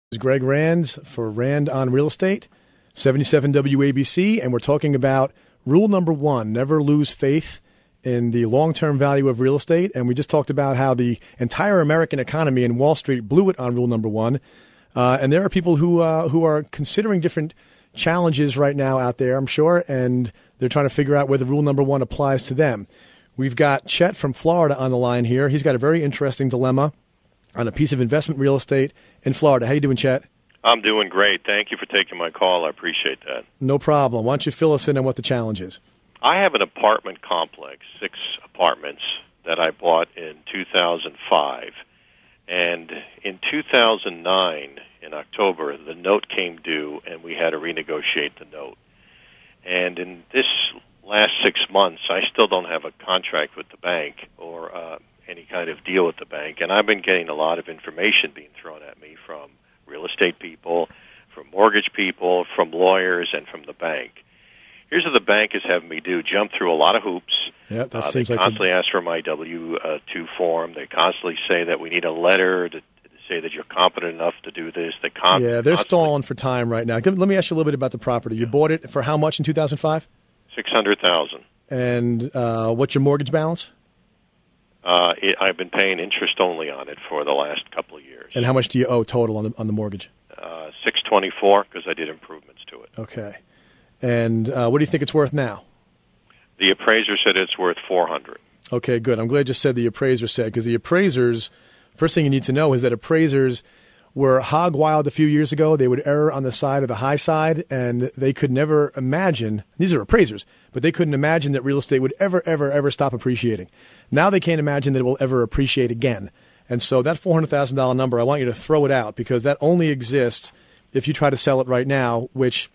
This is Greg Rand for Rand on Real Estate, 77 WABC, and we're talking about rule number one, never lose faith in the long-term value of real estate. And we just talked about how the entire American economy and Wall Street blew it on rule number one. And there are people who are considering different challenges right now out there, I'm sure, and they're trying to figure out whether rule number one applies to them. We've got Chet from Florida on the line here. He's got a very interesting dilemma on a piece of investment real estate in Florida. How you doing, Chet? I'm doing great. Thank you for taking my call. I appreciate that. No problem. Why don't you fill us in on what the challenge is? I have an apartment complex, 6 apartments, that I bought in 2005. And in 2009, in October, the note came due, and we had to renegotiate the note. And in this last 6 months, I still don't have a contract with the bank or any kind of deal with the bank. And I've been getting a lot of information being thrown at me from real estate people, from mortgage people, from lawyers, and from the bank. Here's what the bank is having me do: jump through a lot of hoops. Yeah, that seems like they constantly ask for my W-2 form. They constantly say that we need a letter to say that you're competent enough to do this. They're stalling for time right now. Let me ask you a little bit about the property. You bought it for how much in 2005? $600,000. And what's your mortgage balance? I've been paying interest only on it for the last couple of years. And how much do you owe total on the mortgage? $624 because I did improvements to it. Okay. And what do you think it's worth now? The appraiser said it's worth $400. Okay, good. I'm glad you said the appraiser said, because the appraisers, first thing you need to know is that appraisers were hog wild a few years ago. They would err on the side of the high side, and they could never imagine, these are appraisers, but they couldn't imagine that real estate would ever stop appreciating. Now they can't imagine that it will ever appreciate again. And so that $400,000 number, I want you to throw it out, because that only exists if you try to sell it right now, which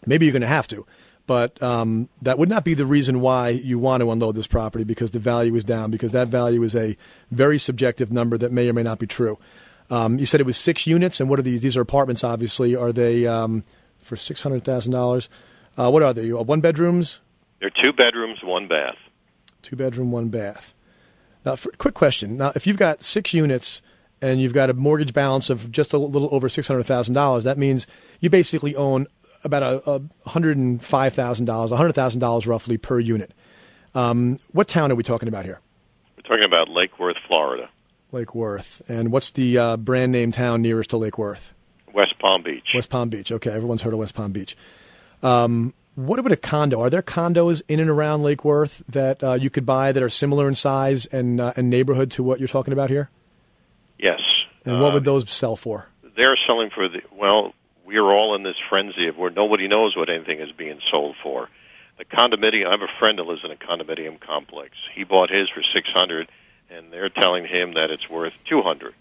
maybe you're going to have to. But that would not be the reason why you want to unload this property, because the value is down, because that value is a very subjective number that may or may not be true. You said it was 6 units, and what are these? These are apartments, obviously. Are they for $600,000? What are they? 1-bedrooms? They're 2 bedrooms, 1 bath. 2-bedroom, 1 bath. Now, quick question. Now, if you've got 6 units and you've got a mortgage balance of just a little over $600,000, that means you basically own about $105,000, $100,000 roughly per unit. What town are we talking about here? We're talking about Lake Worth, Florida. Lake Worth. And what's the brand name town nearest to Lake Worth? West Palm Beach. West Palm Beach. Okay, everyone's heard of West Palm Beach. What about a condo? Are there condos in and around Lake Worth that you could buy that are similar in size and neighborhood to what you're talking about here? Yes. And what would those sell for? They're selling for we are all in this frenzy of where nobody knows what anything is being sold for. The condominium, I have a friend that lives in a condominium complex. He bought his for $600, and they're telling him that it's worth $200.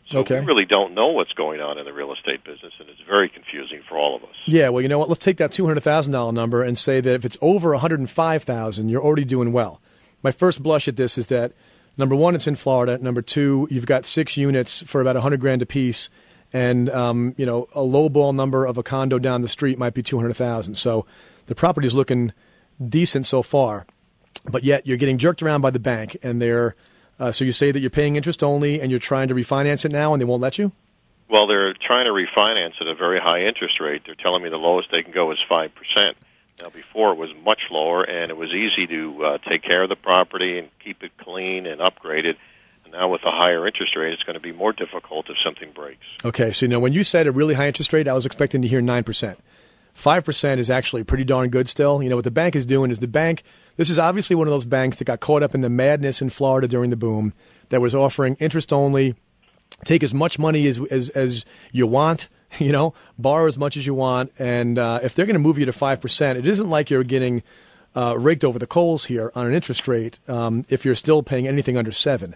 So we really don't know what's going on in the real estate business, and it's very confusing for all of us. Yeah, well, you know what? Let's take that $200,000 number and say that if it's over $105,000, you're already doing well. My first blush at this is that, number one, it's in Florida. Number two, you've got 6 units for about $100,000 a piece, and a lowball number of a condo down the street might be $200,000. So the property is looking decent so far, but yet you're getting jerked around by the bank, and they're so you say that you're paying interest only, and you're trying to refinance it now, and they won't let you? Well, they're trying to refinance at a very high interest rate. They're telling me the lowest they can go is 5%. Now, before it was much lower, and it was easy to take care of the property and keep it clean and upgrade it. And now with a higher interest rate, it's going to be more difficult if something breaks. Okay, so when you said a really high interest rate, I was expecting to hear 9%. 5% is actually pretty darn good still. What the bank is doing is this is obviously one of those banks that got caught up in the madness in Florida during the boom, that was offering interest only, take as much money as you want, borrow as much as you want. And if they're going to move you to 5%, it isn't like you're getting raked over the coals here on an interest rate if you're still paying anything under 7%.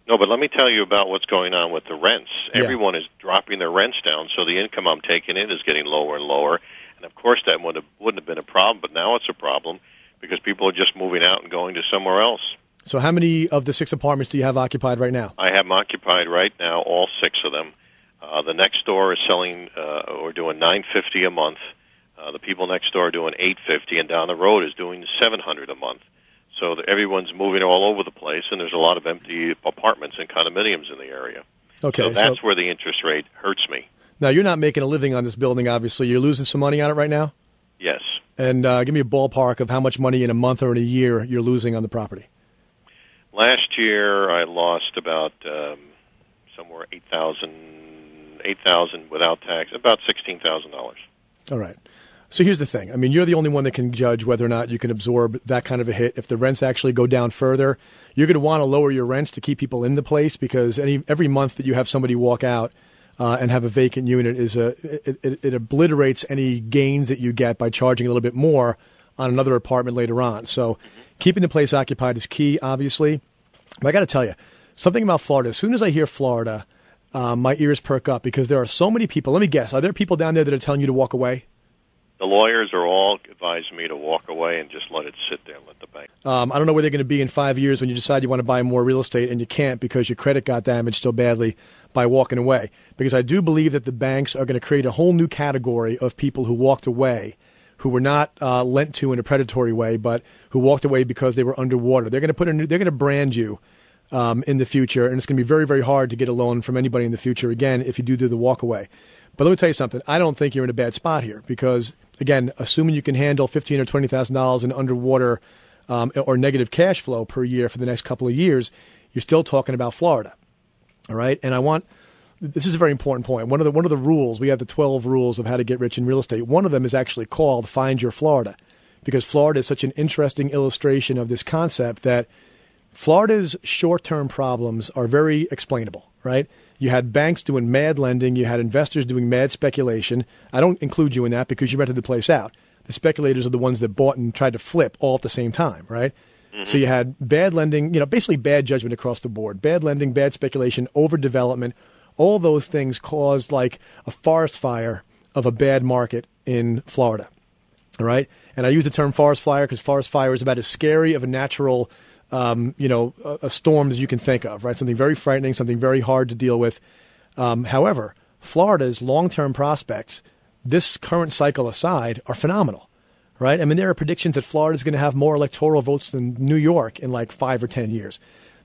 No, but let me tell you about what's going on with the rents. Yeah. Everyone is dropping their rents down, so the income I'm taking in is getting lower and lower. And, of course, that wouldn't have been a problem, but now it's a problem because people are just moving out and going to somewhere else. So how many of the 6 apartments do you have occupied right now? I have them occupied right now, all 6 of them. The next door is selling or doing $950 a month. The people next door are doing $850, and down the road is doing $700 a month. So everyone's moving all over the place, and there's a lot of empty apartments and condominiums in the area. Okay, so that's where the interest rate hurts me. Now, you're not making a living on this building, obviously. You're losing some money on it right now? Yes. And give me a ballpark of how much money in a month or in a year you're losing on the property. Last year, I lost about somewhere $8,000 without tax, about $16,000. All right. So here's the thing. I mean, you're the only one that can judge whether or not you can absorb that kind of a hit. If the rents actually go down further, you're going to want to lower your rents to keep people in the place, because every month that you have somebody walk out and have a vacant unit it obliterates any gains that you get by charging a little bit more on another apartment later on. So keeping the place occupied is key, obviously. But I got to tell you, something about Florida. As soon as I hear Florida, my ears perk up, because there are so many people. Let me guess. Are there people down there that are telling you to walk away? The lawyers are all advising me to walk away and just let it sit there and let the bank. I don't know where they're going to be in 5 years when you decide you want to buy more real estate and you can't because your credit got damaged so badly by walking away. Because I do believe that the banks are going to create a whole new category of people who walked away, who were not lent to in a predatory way, but who walked away because they were underwater. They're going to they're going to brand you in the future, and it's going to be very, very hard to get a loan from anybody in the future again if you do the walk away. But let me tell you something. I don't think you're in a bad spot here, because, again, assuming you can handle $15,000 or $20,000 in underwater or negative cash flow per year for the next couple of years, you're still talking about Florida. All right, and this is a very important point. One of the rules, we have the 12 rules of how to get rich in real estate. One of them is actually called Find Your Florida, because Florida is such an interesting illustration of this concept that Florida's short-term problems are very explainable, right? You had banks doing mad lending. You had investors doing mad speculation. I don't include you in that because you rented the place out. The speculators are the ones that bought and tried to flip all at the same time, right? Mm-hmm. So you had bad lending, basically bad judgment across the board. Bad lending, bad speculation, overdevelopment. All those things caused like a forest fire of a bad market in Florida, all right? And I use the term forest fire because forest fire is about as scary of a natural a storm that you can think of, right? Something very frightening, something very hard to deal with. However, Florida's long-term prospects, this current cycle aside, are phenomenal, right? I mean, there are predictions that Florida is going to have more electoral votes than New York in like 5 or 10 years.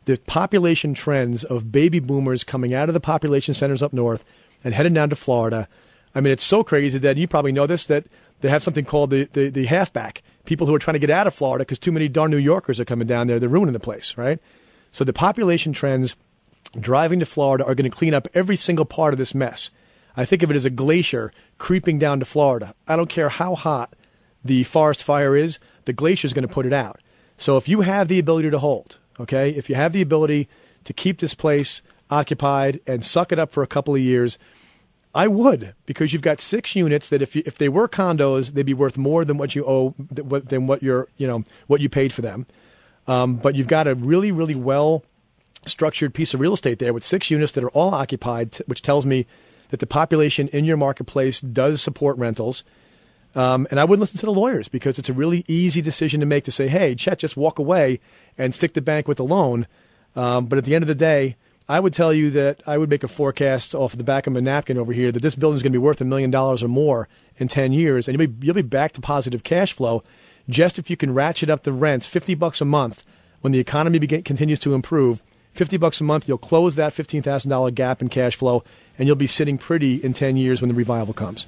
The population trends of baby boomers coming out of the population centers up north and heading down to Florida, I mean, it's so crazy that you probably know this, that they have something called the halfback. People who are trying to get out of Florida because too many darn New Yorkers are coming down there. They're ruining the place, right? So the population trends driving to Florida are going to clean up every single part of this mess. I think of it as a glacier creeping down to Florida. I don't care how hot the forest fire is, the glacier is going to put it out. So if you have the ability to hold, okay, if you have the ability to keep this place occupied and suck it up for a couple of years, I would, because you've got 6 units that if they were condos, they'd be worth more than what you owe, than what what you paid for them. But you've got a really, really well structured piece of real estate there with 6 units that are all occupied, which tells me that the population in your marketplace does support rentals. And I wouldn't listen to the lawyers, because it's a really easy decision to make to say, hey, Chet, just walk away and stick the bank with a loan. But at the end of the day, I would tell you that I would make a forecast off the back of my napkin over here that this building is going to be worth $1 million or more in 10 years, and you'll be back to positive cash flow just if you can ratchet up the rents $50 a month when the economy continues to improve. $50 a month, you'll close that $15,000 gap in cash flow, and you'll be sitting pretty in 10 years when the revival comes.